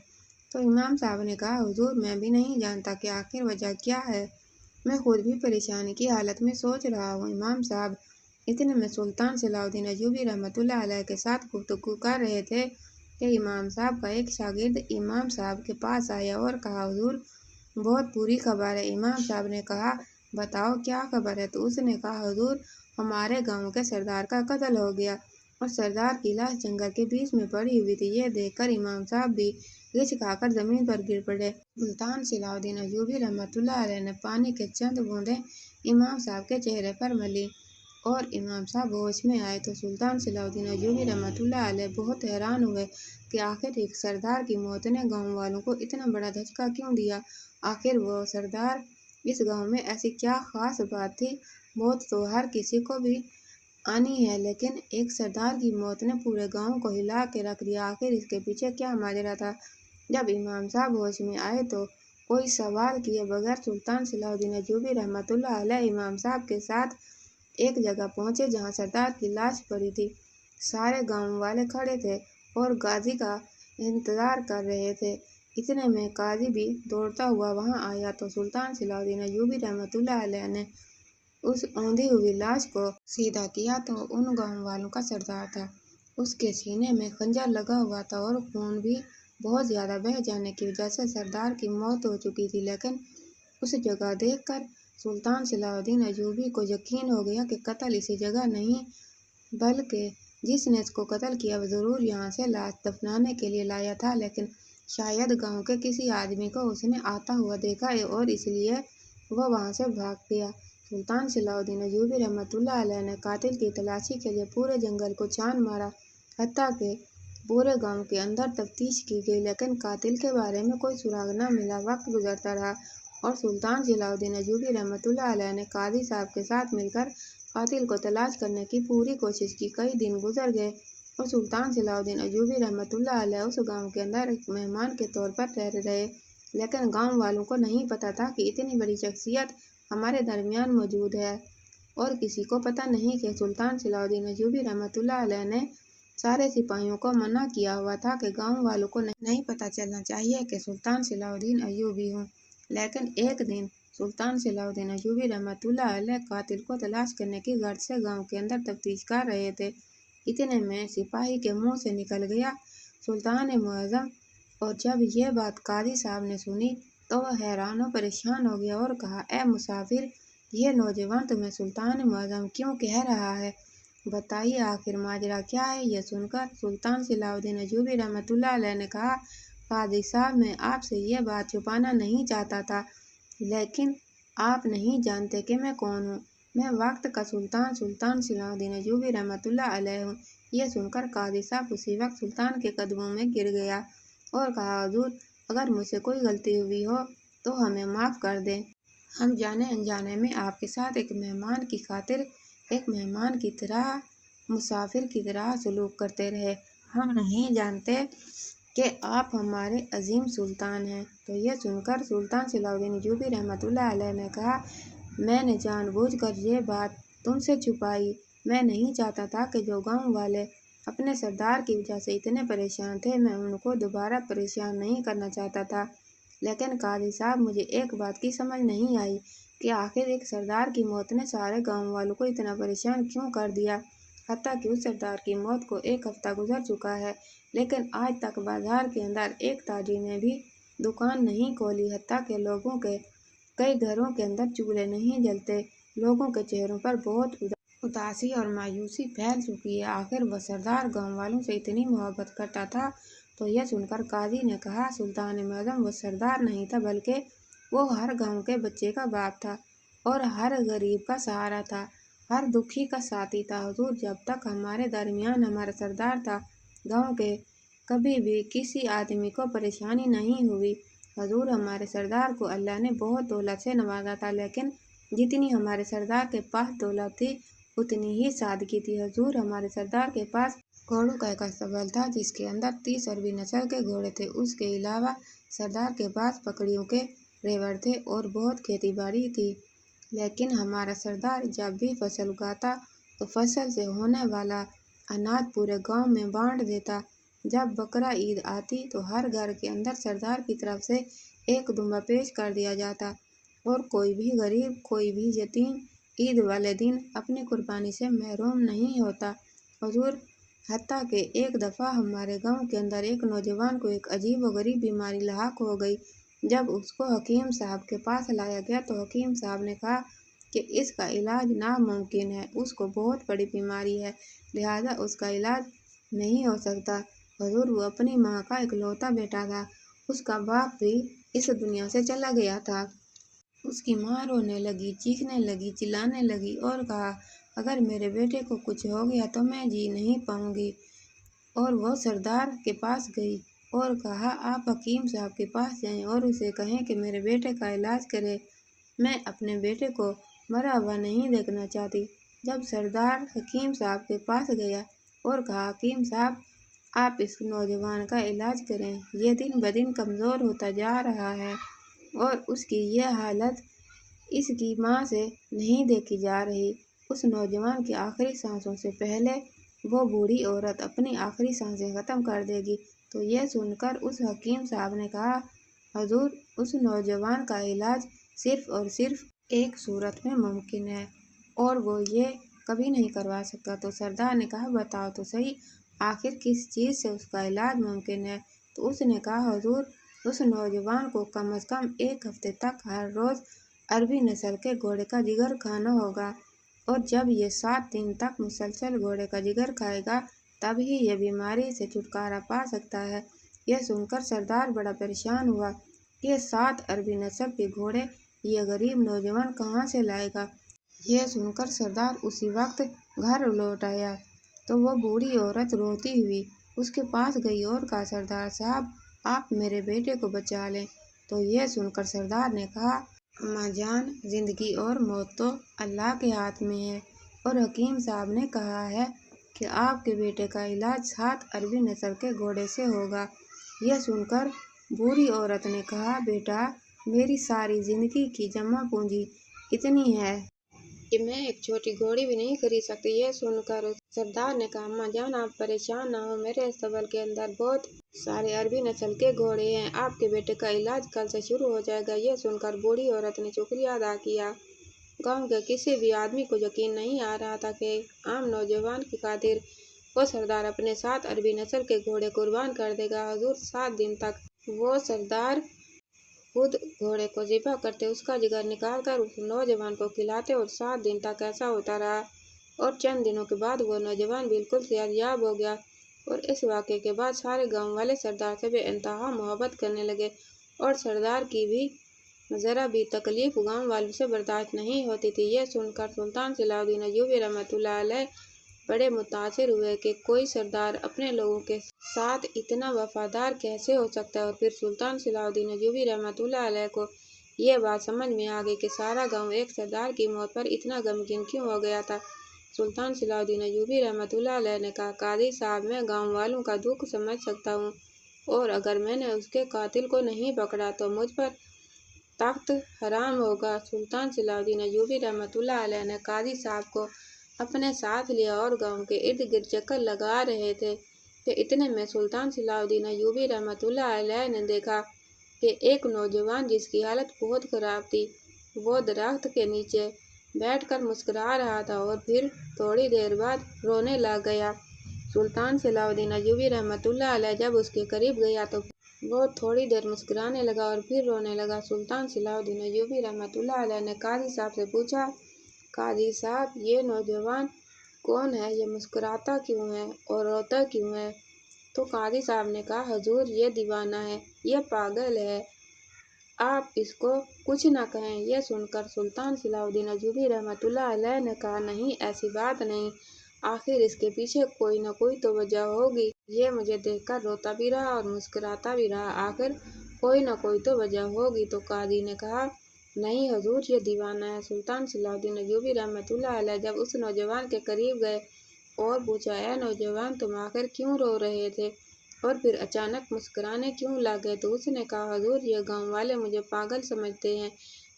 तो इमाम साहब ने कहा, हुजूर, मैं भी नहीं जानता कि आखिर वजह क्या है। मैं खुद भी परेशानी की हालत में सोच रहा हूँ, इमाम साहब। इतने में सुल्तान सलाहुद्दीन अय्यूबी रहमतुल्लाह अलैह के साथ गुफ्तगू कर रहे थे कि इमाम साहब का एक शागिर्द इमाम साहब के पास आया और कहा, हुजूर, बहुत बुरी खबर है। इमाम साहब ने कहा, बताओ क्या खबर है? तो उसने कहा, हुजूर, हमारे गांव के सरदार का कत्ल हो गया और सरदार की लाश जंगल के बीच में पड़ी हुई थी। ये देखकर इमाम साहब भी गिच खाकर जमीन पर गिर पड़े। सुल्तान सलाहुद्दीन अय्यूबी रहमतुल्लाह अलैह ने पानी के चंद बूंदें इमाम साहब के चेहरे पर मली और इमाम साहब होश में आए तो सुल्तान सलाहुद्दीन अय्यूबी रहमतुल्लाह अलैह बहुत हैरान हुए कि आखिर एक सरदार की मौत ने गांव वालों को इतना बड़ा धचका क्यों दिया। आखिर वो सरदार, इस गांव में ऐसी क्या खास बात थी? मौत तो हर किसी को भी आनी है, लेकिन एक सरदार की मौत ने पूरे गांव को हिला के रख दिया। आखिर इसके पीछे क्या माजरा था? जब इमाम साहब होश में आए तो कोई सवाल किए बगैर सुल्तान सलाहुद्दीन अय्यूबी रहमतुल्लाह अलैह इमाम साहब के साथ एक जगह पहुंचे जहां सरदार की लाश पड़ी थी। सारे गांव वाले खड़े थे और गाजी का इंतजार कर रहे थे। इतने में काजी भी दौड़ता हुआ वहां आया तो सुल्तान सलाहुद्दीन अय्यूबी रहमतुल्लाह अलैह ने उस औंधी हुई लाश को सीधा किया तो उन गांव वालों का सरदार था। उसके सीने में खंजर लगा हुआ था और खून भी बहुत ज्यादा बह जाने की वजह से सरदार की मौत हो चुकी थी। लेकिन उस जगह देखकर सुल्तान सलाउद्दीन अयूबी को यकीन हो गया कि कत्ल इसी जगह नहीं बल्कि जिसने इसको कत्ल किया वो जरूर यहाँ से लाश दफनाने के लिए लाया था। लेकिन शायद गांव के किसी आदमी को उसने आता हुआ देखा और इसलिए वो वहां से भाग गया। सुल्तान सलाउद्दीन अयूबी रहमतुल्लाह अलैह ने कातिल की तलाशी के लिए पूरे जंगल को छान मारा, हत्ता के पूरे गांव के अंदर तफ्तीश की गई, लेकिन कातिल के बारे में कोई सुराग न मिला। वक्त गुजरता रहा और सुल्तान सलाउद्दीन अयूबी रहमतुल्लाह अलैह ने काजी साहब के साथ मिलकर कातिल को तलाश करने की पूरी कोशिश की। कई दिन गुजर गए और सुल्तान सलाउद्दीन अयूबी रहमतुल्लाह अलैह उस गांव के अंदर एक मेहमान के तौर पर रह रहे, लेकिन गांव वालों को नहीं पता था कि इतनी बड़ी शख्सियत हमारे दरमियान मौजूद है और किसी को पता नहीं कि सुल्तान सलाउद्दीन अयूबी रहमतुल्लाह अलैह ने सारे सिपाहियों को मना किया हुआ था कि गांव वालों को नहीं पता चलना चाहिए कि सुल्तान सलाउद्दीन अयूबी हूँ। लेकिन एक दिन सुल्तान सलाउद्दीन अयूबी रहमतुल्लाह अलैह कातिल को तलाश करने की गर्ज से गांव के अंदर तफ्तीश कर रहे थे। इतने में सिपाही के मुंह से निकल गया सुल्तान मुअज्जम, और जब ये बात काजी साहब ने सुनी तो वह हैरान और परेशान हो गया और कहा, ए मुसाफिर, ये नौजवान तुम्हें सुल्तान मुअज्जम क्यों कह रहा है? बताइए आखिर माजरा क्या है? यह सुनकर सुल्तान सलाउद्दीन अयूबी रहमतुल्लाह अलैह ने कहा, काजी साहब, मैं आपसे ये बात छुपाना नहीं चाहता था, लेकिन आप नहीं जानते कि मैं कौन हूँ। मैं वक्त का सुल्तान सलाउद्दीन अयूबी रहमतुल्लाह अलैह हूँ। यह सुनकर काजी साहब उसी वक्त सुल्तान के कदमों में गिर गया और कहा, हुजूर, अगर मुझसे कोई गलती हुई हो तो हमें माफ़ कर दें। हम जाने अनजाने में आपके साथ एक मेहमान की खातिर एक मेहमान की तरह, मुसाफिर की तरह सलूक करते रहे। हम नहीं जानते कि आप हमारे अजीम सुल्तान हैं। तो यह सुनकर सुल्तान सलाउद्दीन अयूबी रहमतुल्लाह अलैह ने कहा, मैंने जानबूझकर ये बात तुमसे छुपाई। मैं नहीं चाहता था कि जो गांव वाले अपने सरदार की वजह से इतने परेशान थे, मैं उनको दोबारा परेशान नहीं करना चाहता था। लेकिन काजी साहब, मुझे एक बात की समझ नहीं आई कि आखिर एक सरदार की मौत ने सारे गांव वालों को इतना परेशान क्यों कर दिया। हत्ता कि उस सरदार की मौत को एक हफ्ता गुजर चुका है, लेकिन आज तक बाजार के अंदर एक ताजी ने भी दुकान नहीं खोली। हत्ता के लोगों के कई घरों के अंदर चूल्हे नहीं जलते। लोगों के चेहरों पर बहुत उदासी और मायूसी फैल चुकी है। आखिर वह सरदार गांव वालों से इतनी मोहब्बत करता था। तो यह सुनकर काजी ने कहा, सुल्तान मुअज्जम, वो सरदार नहीं था, बल्कि वो हर गांव के बच्चे का बाप था और हर गरीब का सहारा था, हर दुखी का साथी था। हुजूर, जब तक हमारे दरमियान हमारा सरदार था, गांव के कभी भी किसी आदमी को परेशानी नहीं हुई। हुजूर, हमारे सरदार को अल्लाह ने बहुत दौलत से नवाजा था, लेकिन जितनी हमारे सरदार के पास दौलत थी उतनी ही सादगी थी। हुजूर, हमारे सरदार के पास घोड़ों का एक अस्तबल था जिसके अंदर 30 अरबी नस्ल के घोड़े थे। उसके अलावा सरदार के पास बकरियों के रेवड़ थे और बहुत खेती बाड़ी थी। लेकिन हमारा सरदार जब भी फसल उगाता तो फसल से होने वाला अनाज पूरे गांव में बांट देता। जब बकरा ईद आती तो हर घर के अंदर सरदार की तरफ से एक दुम्बा पेश कर दिया जाता और कोई भी गरीब, कोई भी यतीम ईद वाले दिन अपनी कुर्बानी से महरूम नहीं होता। हुजूर, हत्ता कि एक दफ़ा हमारे गांव के अंदर एक नौजवान को एक अजीब व गरीब बीमारी लाक हो गई। जब उसको हकीम साहब के पास लाया गया तो हकीम साहब ने कहा कि इसका इलाज नामुमकिन है, उसको बहुत बड़ी बीमारी है, लिहाजा उसका इलाज नहीं हो सकता। हुजूर, वो अपनी माँ का इकलौता बेटा था, उसका बाप भी इस दुनिया से चला गया था। उसकी माँ रोने लगी, चीखने लगी, चिल्लाने लगी और कहा, अगर मेरे बेटे को कुछ हो गया तो मैं जी नहीं पाऊंगी। और वो सरदार के पास गई और कहा, आप हकीम साहब के पास जाएं और उसे कहें कि मेरे बेटे का इलाज करे। मैं अपने बेटे को मरा हुआ नहीं देखना चाहती। जब सरदार हकीम साहब के पास गया और कहा, हकीम साहब, आप इस नौजवान का इलाज करें, ये दिन ब दिन कमज़ोर होता जा रहा है और उसकी यह हालत इसकी माँ से नहीं देखी जा रही। उस नौजवान की आखिरी सांसों से पहले वो बूढ़ी औरत अपनी आखिरी सांसें ख़त्म कर देगी। तो यह सुनकर उस हकीम साहब ने कहा, हुजूर, उस नौजवान का इलाज सिर्फ और सिर्फ एक सूरत में मुमकिन है, और वो ये कभी नहीं करवा सकता। तो सरदार ने कहा, बताओ तो सही, आखिर किस चीज़ से उसका इलाज मुमकिन है। तो उसने कहा, हुजूर, उस नौजवान को कम से कम 1 हफ्ते तक हर रोज़ अरबी नस्ल के घोड़े का जिगर खाना होगा, और जब ये 7 दिन तक मुसलसल घोड़े का जिगर खाएगा तब ही ये बीमारी से छुटकारा पा सकता है। यह सुनकर सरदार बड़ा परेशान हुआ कि ये 7 अरबी नस्ल के घोड़े ये गरीब नौजवान कहाँ से लाएगा। यह सुनकर सरदार उसी वक्त घर लौट आया तो वो बूढ़ी औरत रोती हुई उसके पास गई और कहा, सरदार साहब, आप मेरे बेटे को बचा लें। तो यह सुनकर सरदार ने कहा, अम्मा जान, जिंदगी और मौत तो अल्लाह के हाथ में है, और हकीम साहब ने कहा है कि आपके बेटे का इलाज 7 अरबी नस्ल के घोड़े से होगा। यह सुनकर बूढ़ी औरत ने कहा, बेटा, मेरी सारी जिंदगी की जमा पूंजी इतनी है कि मैं एक छोटी घोड़ी भी नहीं खरीद सकती। यह सुनकर सरदार ने कहा, अम्मा जान, आप परेशान ना हो, मेरे अस्तबल के अंदर बहुत सारे अरबी नस्ल के घोड़े हैं, आपके बेटे का इलाज कल से शुरू हो जाएगा। यह सुनकर बूढ़ी औरत ने शुक्रिया अदा किया। गांव के किसी भी आदमी को यकीन नहीं आ रहा था कि आम नौजवान की खातिर वो सरदार अपने 7 अरबी नस्ल के घोड़े कुर्बान कर देगा। हुजूर, 7 दिन तक वो सरदार खुद घोड़े को ज़िबा करते, उसका जिगर निकालकर उस नौजवान को खिलाते, और 7 दिन तक ऐसा होता रहा। और चंद दिनों के बाद वो नौजवान बिल्कुल सेहतयाब हो गया। और इस वाक़े के बाद सारे गांव वाले सरदार से बेइंतहा मोहब्बत करने लगे, और सरदार की भी ज़रा भी तकलीफ गांव वालों से बर्दाश्त नहीं होती थी। यह सुनकर सुल्तान सलाहुद्दीन अय्यूबी रहमतुल्लाह अलैह बड़े मुतासिर हुए कि कोई सरदार अपने लोगों के साथ इतना वफादार कैसे हो सकता है। और फिर सुल्तान सलाहुद्दीन अय्यूबी रहमतुल्लाह अलैह को ये बात समझ में आ गई कि सारा गांव एक सरदार की मौत पर इतना गमगीन क्यों हो गया था। सुल्तान सलाहुद्दीन अय्यूबी रहमतुल्लाह अलैह ने कहा, काजी साहब, मैं गाँव वालों का दुख समझ सकता हूँ, और अगर मैंने उसके कातिल को नहीं पकड़ा तो मुझ पर तख्त हराम होगा। सुल्तान सलाहुद्दीन अय्यूबी रहमतुल्लाह अलैह ने काजी साहब को अपने साथ लिया और गांव के इर्द गिर्द चक्कर लगा रहे थे कि इतने में सुल्तान सलाहुद्दीन अय्यूबी रहमतुल्लाह अलैह ने देखा कि एक नौजवान जिसकी हालत बहुत खराब थी वो दरख्त के नीचे बैठकर मुस्कुरा रहा था, और फिर थोड़ी देर बाद रोने लग गया। सुल्तान सलाहुद्दीन अय्यूबी रहमतुल्लाह अलैह जब उसके करीब गया तो वो थोड़ी देर मुस्कुराने लगा और फिर रोने लगा। सुल्तान सलाहुद्दीन अय्यूबी रहमतुल्लाह अलैह ने काजी साहब से पूछा, काजी साहब, ये नौजवान कौन है, ये मुस्कुराता क्यों है और रोता क्यों है? तो काजी साहब ने कहा, हुजूर, ये दीवाना है, ये पागल है, आप इसको कुछ न कहें। यह सुनकर सुल्तान सलाहुद्दीन अय्यूबी रहमतुल्लाह अलैह ने कहा, नहीं, ऐसी बात नहीं, आखिर इसके पीछे कोई न कोई तो वजह होगी। ये मुझे देखकर रोता भी रहा और मुस्कुराता भी रहा, आखिर कोई न कोई तो वजह होगी। तो काजी ने कहा, नहीं हुजूर, ये दीवाना है। सुल्तान सलाहुद्दीन अय्यूबी रहमतुल्लाह अलैह जब उस नौजवान के करीब गए और पूछा, ऐ नौजवान, तुम आखिर क्यों रो रहे थे और फिर अचानक मुस्कुराने क्यों लगे? तो उसने कहा, हुजूर, ये गांव वाले मुझे पागल समझते हैं,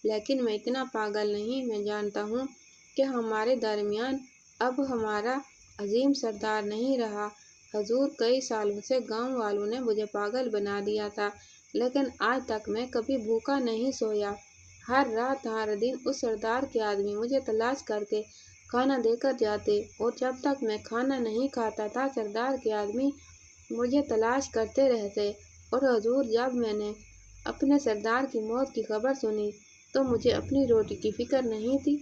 लेकिन मैं इतना पागल नहीं। मैं जानता हूँ कि हमारे दरमियान अब हमारा अजीम सरदार नहीं रहा। हुजूर, कई सालों से गांव वालों ने मुझे पागल बना दिया था, लेकिन आज तक मैं कभी भूखा नहीं सोया। हर रात हर दिन उस सरदार के आदमी मुझे तलाश करके खाना देकर जाते, और जब तक मैं खाना नहीं खाता था सरदार के आदमी मुझे तलाश करते रहते। और हुजूर, जब मैंने अपने सरदार की मौत की खबर सुनी तो मुझे अपनी रोटी की फिक्र नहीं थी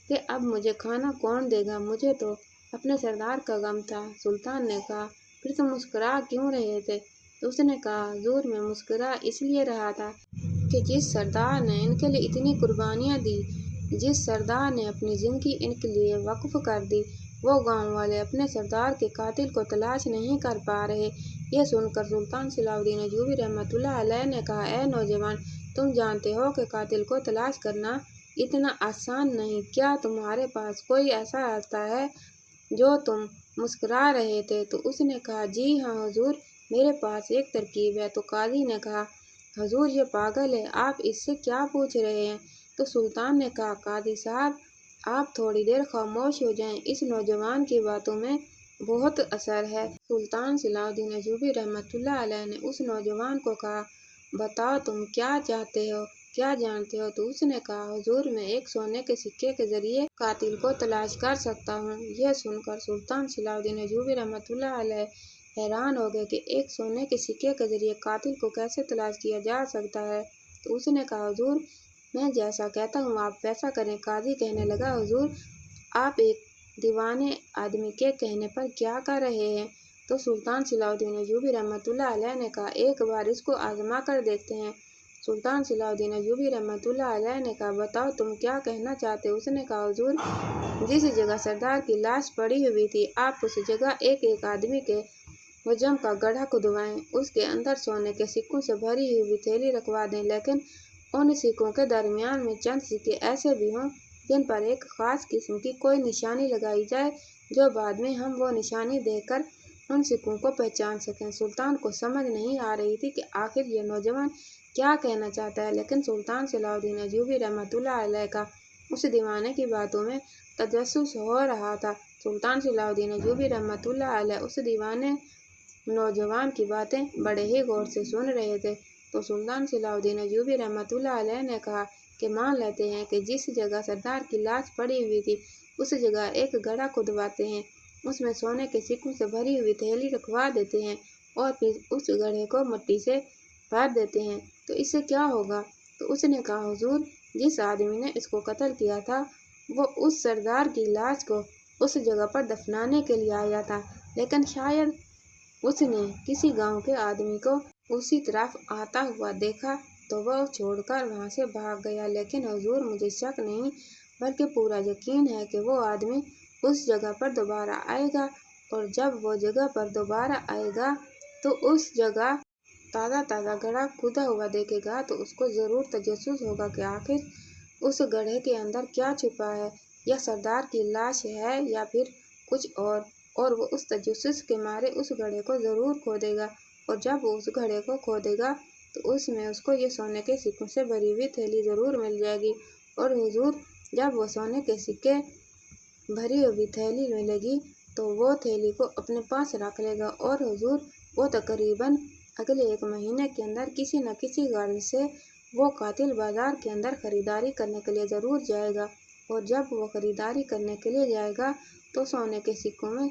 कि अब मुझे खाना कौन देगा, मुझे तो अपने सरदार का गम था। सुल्तान ने कहा, फिर तुम मुस्कुरा क्यों रहे थे? तो उसने कहा, हुजूर, मैं मुस्कुरा इसलिए रहा था कि जिस सरदार ने इनके लिए इतनी कुर्बानियाँ दी, जिस सरदार ने अपनी ज़िंदगी इनके लिए वक्फ कर दी, वो गांव वाले अपने सरदार के कातिल को तलाश नहीं कर पा रहे। यह सुनकर सुल्तान सलाहुद्दीन अय्यूबी रहमतुल्लाह अलैह ने कहा, ऐ नौजवान, तुम जानते हो कि कातिल को तलाश करना इतना आसान नहीं, क्या तुम्हारे पास कोई ऐसा रास्ता है? जो तुम मुस्कुरा रहे थे। तो उसने कहा, जी हाँ हुजूर, मेरे पास एक तरकीब है। तो काजी ने कहा, हुजूर, ये पागल है, आप इससे क्या पूछ रहे हैं? तो सुल्तान ने कहा, काजी साहब, आप थोड़ी देर खामोश हो जाएं, इस नौजवान की बातों में बहुत असर है। सुल्तान सलाहुद्दीन अय्यूबी रहमतुल्लाह अलैह ने उस नौजवान को कहा, बताओ तुम क्या चाहते हो? क्या जानते हो? तो उसने कहा, हुजूर, मैं एक सोने के सिक्के के जरिए कातिल को तलाश कर सकता हूँ। यह सुनकर सुल्तान सलाउद्दीन अय्यूबी रहमतुल्लाह अलैह हैरान हो गए कि एक सोने के सिक्के के जरिए कातिल को कैसे तलाश किया जा सकता है। तो उसने कहा, हुजूर, मैं जैसा कहता हूँ आप वैसा करें। काजी कहने लगा, हुजूर, आप एक दीवाने आदमी के कहने पर क्या कर रहे हैं? तो सुल्तान सलाउद्दीन अय्यूबी रहमतुल्लाह अलैह ने कहा, एक बार इसको आजमा कर देखते हैं। सुल्तान सलाउद्दीन अय्यूबी रहमतुल्लाह अलैह ने कहा, बताओ तुम क्या कहना चाहते हो? उसने कहा, हुजूर, जिस जगह सरदार की लाश पड़ी हुई थी आप उस जगह एक एक आदमी के हुजम का गड्ढा खुदवाएं, उसके अंदर सोने के सिक्कों से भरी हुई थैली रखवा दें, लेकिन उन सिक्कों के दरमियान में चंद सिक्के ऐसे भी हों जिन पर एक खास किस्म की कोई निशानी लगाई जाए, जो बाद में हम वो निशानी देखकर उन सिक्कों को पहचान सकें। सुल्तान को समझ नहीं आ रही थी कि आखिर ये नौजवान क्या कहना चाहता है, लेकिन सुल्तान सलाउद्दीन अय्यूबी रहमतुल्लाह अलैह का उस दीवाने की बातों में तजस्सुस हो रहा था। सुल्तान सलाउद्दीन अय्यूबी रहमतुल्लाह अलैह उस दीवाने नौजवान की बातें बड़े ही गौर से सुन रहे थे। तो सुल्तान सलाउद्दीन अय्यूबी रहमतुल्लाह अलैह ने कहा कि मान लेते हैं कि जिस जगह सरदार की लाश पड़ी हुई थी उस जगह एक गड्ढा खुदवाते हैं, उसमें सोने के सिक्कों से भरी हुई थैली रखवा देते हैं और फिर उस गड्ढे को मिट्टी से भर देते हैं, तो इससे क्या होगा? तो उसने कहा, हुजूर, जिस आदमी ने इसको कत्ल किया था वो उस सरदार की लाश को उस जगह पर दफनाने के लिए आया था, लेकिन शायद उसने किसी गांव के आदमी को उसी तरफ आता हुआ देखा तो वह छोड़कर वहां से भाग गया। लेकिन हुजूर, मुझे शक नहीं बल्कि पूरा यकीन है कि वो आदमी उस जगह पर दोबारा आएगा, और जब वो जगह पर दोबारा आएगा तो उस जगह ताज़ा ताज़ा गड्ढा खुदा हुआ देखेगा तो उसको ज़रूर तजस्सुस होगा कि आखिर उस गड्ढे के अंदर क्या छुपा है, या सरदार की लाश है या फिर कुछ और वो उस तजस्सुस के मारे उस गड्ढे को ज़रूर खोदेगा, और जब वो उस गड्ढे को खोदेगा तो उसमें उसको ये सोने के सिक्कों से भरी हुई थैली ज़रूर मिल जाएगी। और हुजूर, जब वो सोने के सिक्के भरी हुई थैली मिलेगी तो वो थैली को अपने पास रख लेगा, और हुजूर, वो तकरीबन अगले 1 महीने के अंदर किसी न किसी गर्ज से वो कातिल बाजार के अंदर खरीदारी करने के लिए ज़रूर जाएगा, और जब वो खरीदारी करने के लिए जाएगा तो सोने के सिक्कों में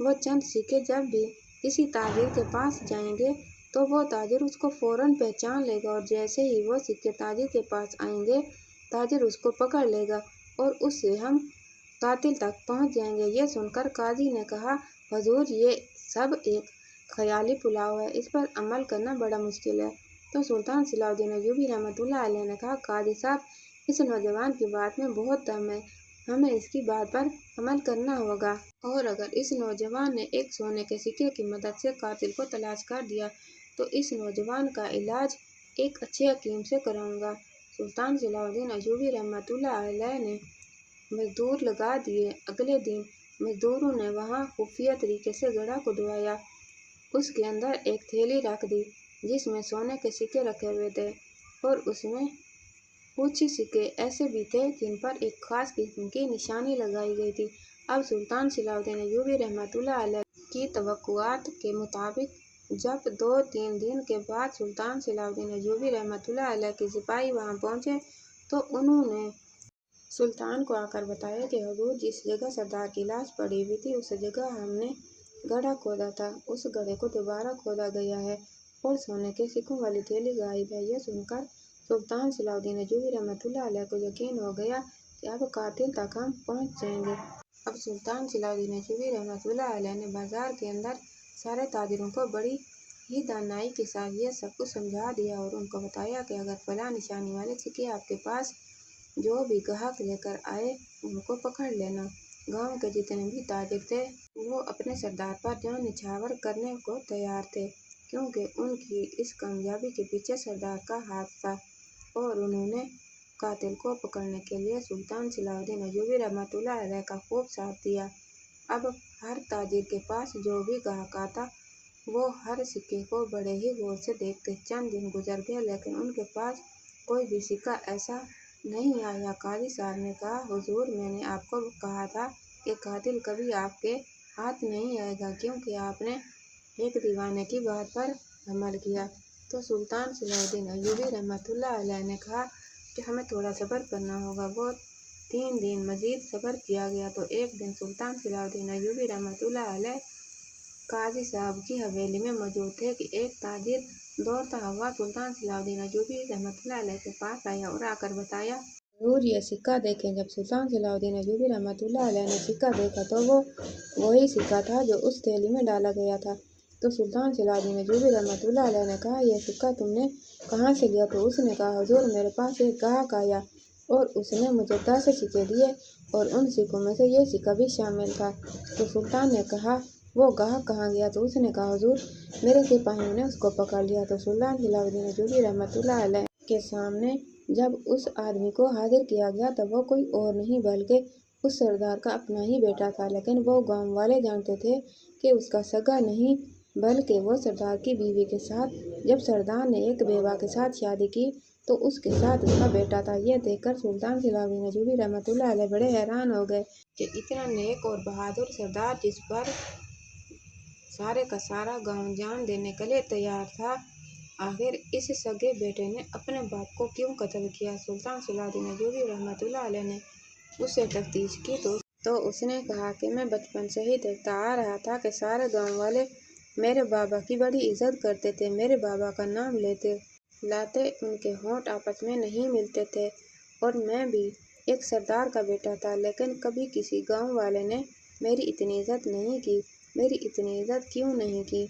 वो चंद सिक्के जब भी किसी ताजिर के पास जाएंगे तो वो ताजिर उसको फौरन पहचान लेगा, और जैसे ही वो सिक्के ताजिर के पास आएंगे ताजिर उसको पकड़ लेगा और उससे हम कातिल तक पहुंच जाएंगे। ये सुनकर काजी ने कहा, हुजूर, ये सब एक ख्याली पुलाव है, इस पर अमल करना बड़ा मुश्किल है। तो सुल्तान सलाउद्दीन अय्यूबी रहमतुल्लाह अलैह ने कहा, काजी साहब, इस नौजवान की बात में बहुत दम है, हमें इसकी बात पर अमल करना होगा, और अगर इस नौजवान ने एक सोने के सिक्के की मदद से कातिल को तलाश कर दिया तो इस नौजवान का इलाज एक अच्छे हकीम से कराऊंगा। सुल्तान सलाउद्दीन अय्यूबी रहमतुल्लाह अलैह ने मजदूर लगा दिए। अगले दिन मजदूरों ने वहां खुफिया तरीके से गड्ढा खुदवाया, उसके अंदर एक थैली रख दी जिसमें सोने के सिक्के रखे हुए थे, और उसमें कुछ सिक्के ऐसे भी थे जिन पर एक खास किस्म की निशानी लगाई गई थी। अब सुल्तान सलाउद्दीन अय्यूबी रहमतुल्लाह अलैह की तवक्कुआत के मुताबिक जब 2-3 दिन के बाद सुल्तान सलाउद्दीन अय्यूबी रहमतुल्लाह अलैह के सिपाही वहां पहुंचे तो उन्होंने सुल्तान को आकर बताया कि हुजूर, जिस जगह सरदार की लाश पड़ी हुई थी उस जगह हमने गड्ढा खोदा था, उस गड्ढे को दोबारा खोदा गया है और सोने के सिक्कों वाली थैली गायब है। यह सुनकर सुल्तान सलाउद्दीन अय्यूबी रहमतुल्लाह अलैह को यकीन हो गया कि अब कातिल तक हम पहुंच जाएंगे। अब सुल्तान सलाउद्दीन अय्यूबी रहमतुल्लाह अलैह ने बाजार के अंदर सारे ताजिरों को बड़ी ही दानाई के साथ यह सब कुछ समझा दिया और उनको बताया कि अगर फलां निशानी वाले सिक्के आपके पास जो भी ग्राहक लेकर आए उनको पकड़ लेना। गांव के जितने भी ताजिर थे वो अपने सरदार पर जान निछावर करने को तैयार थे, क्योंकि उनकी इस कामयाबी के पीछे सरदार का हाथ था, और उन्होंने कातिल को पकड़ने के लिए सुल्तान सलाउद्दीन अय्यूबी रहमतुल्लाह अलैह का खूब साथ दिया। अब हर ताजिर के पास जो भी ग्राहक आता वो हर सिक्के को बड़े ही गौर से देखते। चंद दिन गुजर गए लेकिन उनके पास कोई भी सिक्का ऐसा नहीं आया। काजी साहब ने कहा, हुजूर, मैंने आपको कहा था कि कातिल कभी आपके हाथ नहीं आएगा, क्योंकि आपने एक दीवाने की बात पर अमल किया। तो सुल्तान सलाउद्दीन अय्यूबी रहमतुल्लाह अलैह ने कहा, کہ ہمیں تھوڑا صبر کرنا ہوگا۔ وہ 3 دن مزید صبر کیا گیا تو ایک دن سلطان صلاح الدین ایوبی رحمۃ اللہ علیہ قاضی صاحب کی حویلی میں موجود تھے کہ ایک تاجر دوڑتا ہوا سلطان صلاح الدین ایوبی رحمۃ اللہ علیہ کے پاس آیا اور آ کر بتایا، حضور یہ سکہ دیکھیں۔ جب سلطان صلاح الدین ایوبی رحمۃ اللہ علیہ نے سکہ دیکھا تو وہ وہی سکہ تھا جو اس تھیلی میں ڈالا گیا تھا۔ تو سلطان صلاح الدین ایوبی رحمۃ اللہ علیہ نے کہا، یہ سکہ تم نے کہاں سے لیا؟ تو اس نے کہا، حضور میرے پاس ایک گاہک آیا اور اس نے مجھے 10 سکے دیے اور ان سکوں میں سے یہ سکہ بھی شامل تھا۔ تو سلطان نے کہا، وہ گاہک کہاں گیا؟ تو اس نے کہا، حضور میرے سپاہیوں نے اس کو پکڑ لیا۔ تو سلطان صلاح الدین ایوبی رحمۃ اللہ علیہ کے سامنے جب اس آدمی کو حاضر کیا گیا تو وہ کوئی اور نہیں بلکہ اس سردار کا اپنا ہی بیٹا تھا، لیکن وہ گاؤں والے جانتے تھے کہ اس کا سگا نہیں بلکہ وہ سردار کی بیوی کے ساتھ، جب سردار نے ایک بیوہ کے ساتھ شادی کی تو اس کے ساتھ اس کا بیٹا تھا۔ یہ دیکھ کر سلطان صلاح الدین ایوبی رحمۃ اللہ علیہ بڑے حیران ہو گئے کہ اتنا نیک اور بہادر سردار جس پر سارے کا سارا گاؤں جان دینے کے لیے تیار تھا، آخر اس سگے بیٹے نے اپنے باپ کو کیوں قتل کیا؟ سلطان صلاح الدین ایوبی رحمۃ اللہ علیہ نے اس سے تفتیش کی تو اس نے کہا کہ میں بچپن سے ہی دیکھتا آ رہا تھا کہ سارے گاؤں والے میرے بابا کی بڑی عزت کرتے تھے، میرے بابا کا نام لیتے لاتے ان کے ہونٹ آپس میں نہیں ملتے تھے، اور میں بھی ایک سردار کا بیٹا تھا، لیکن کبھی کسی گاؤں والے نے میری اتنی عزت نہیں کی۔ میری اتنی عزت کیوں نہیں کی؟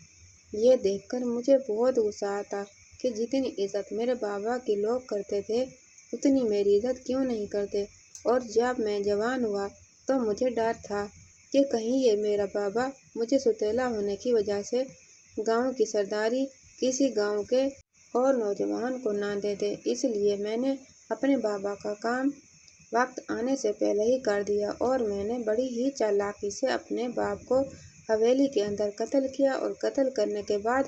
یہ دیکھ کر مجھے بہت غصہ آتا کہ جتنی عزت میرے بابا کے لوگ کرتے تھے اتنی میری عزت کیوں نہیں کرتے، اور جب میں جوان ہوا تو مجھے ڈر تھا کہ کہیں یہ میرا بابا مجھے سوتیلا ہونے کی وجہ سے گاؤں کی سرداری کسی گاؤں کے اور نوجوان کو نہ دے دے، اس لیے میں نے اپنے بابا کا کام وقت آنے سے پہلے ہی کر دیا اور میں نے بڑی ہی چالاکی سے اپنے باپ کو حویلی کے اندر قتل کیا اور قتل کرنے کے بعد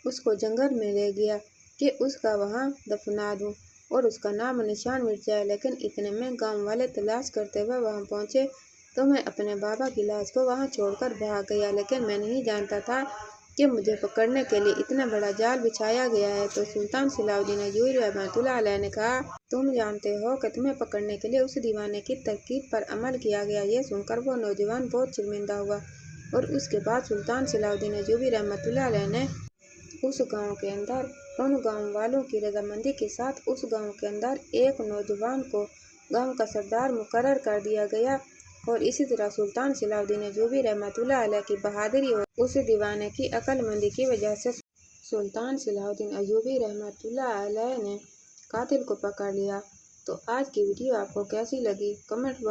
اس کو جنگل میں لے گیا کہ اس کا وہاں دفنا دوں اور اس کا نام و نشان مٹ جائے، لیکن اتنے میں گاؤں والے تلاش کرتے ہوئے وہاں پہنچے تو میں اپنے بابا کی لاش کو وہاں چھوڑ کر بھاگ گیا، لیکن میں نہیں جانتا تھا کہ مجھے پکڑنے کے لیے اتنا بڑا جال بچھایا گیا ہے۔ تو سلطان صلاح الدین ایوبی رحمۃ اللہ علیہ نے کہا، تم جانتے ہو کہ تمہیں پکڑنے کے لیے اس دیوانے کی ترکیب پر عمل کیا گیا۔ یہ سن کر وہ نوجوان بہت شرمندہ ہوا اور اس کے بعد سلطان صلاح الدین ایوبی رحمۃ اللہ علیہ نے اس گاؤں کے اندر ان گاؤں والوں کی رضامندی کے ساتھ اس گاؤں کے اندر ایک نوجوان کو گاؤں کا سردار مقرر کر دیا گیا، اور اسی طرح سلطان صلاح الدین ایوبی رحمۃ اللہ علیہ کی بہادری اور اس دیوانے کی عقل مندی کی وجہ سے سلطان صلاح الدین ایوبی رحمۃ اللہ علیہ نے قاتل کو پکڑ لیا۔ تو آج کی ویڈیو آپ کو کیسی لگی؟ کمنٹ